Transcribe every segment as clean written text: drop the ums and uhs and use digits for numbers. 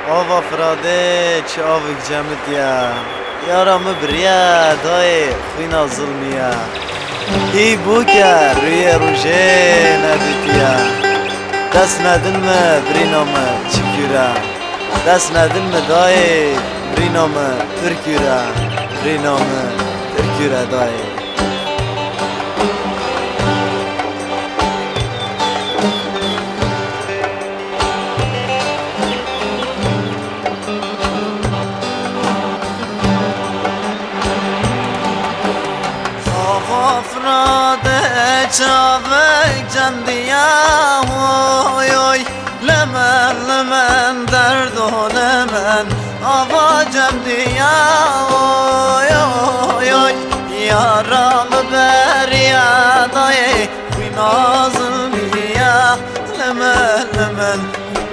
آوا فراده چه آوک جمدیا یارا مبریا دای خوینا ظلمیا ای بوکا روی روژه ندیدیا دست ندن ما برینام چکیورا دست ندن ما دای برینام ترکیورا برینام ترکیورا دای افراده چاوک جندیا هوی لمن درد و لمن آوا جندیا هوی یارم بریا دای خوی نازل میا لمن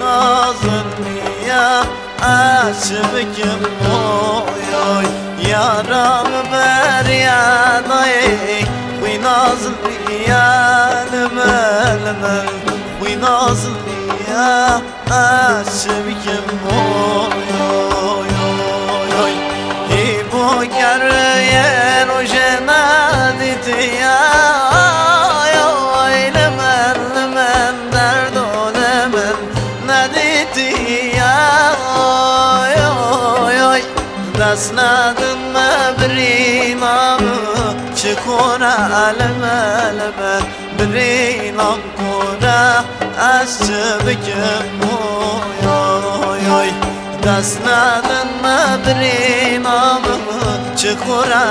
نازل میا عاشقم هوی یارم بریا دای خوی نازل میا لمن خوی نازل میا عاشقم هوی ای بو گریه روژه ندیدیا لمن درد و لمن ندیدیا دست ندن مبرینام چکورا لمن برینام کورا از چه بکم دست ندن مبرینام چکورا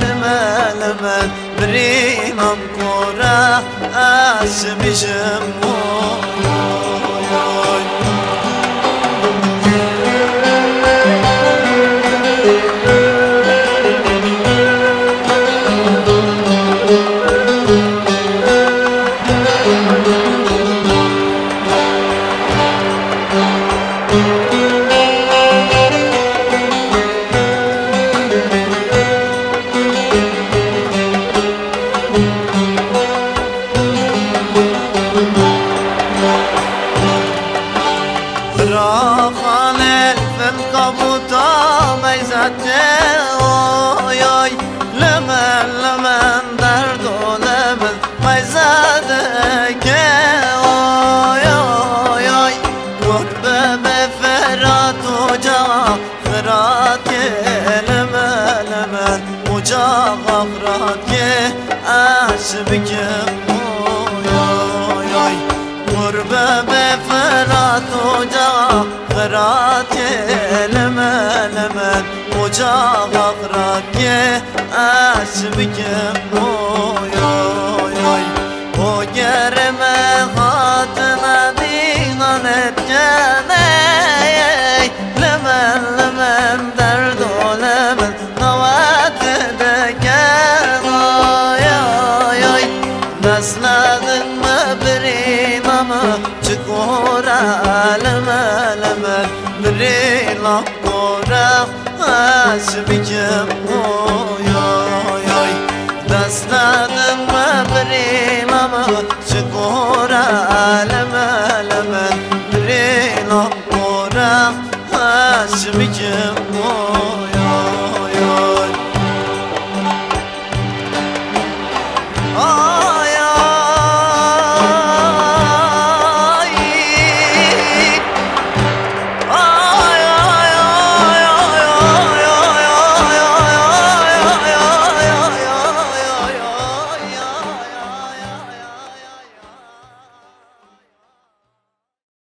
لمن برینام کورا از چه بشم راخان القبوطة ميزته لمن درد و لمن ميزته قربه بفرات و جا فرات لمن وجا غفرات عاشقم قربه بفرات و جا فرات لمن وجا غفرات عاشقم و گرمه خاطنا دیغانت جانه لمن درد و لمن نوات دکن دست ندن مبرینام چکورا لمن برینام کورا عاشقم دست ندن مبرینام چکورا لمن برینام کورا عاشقم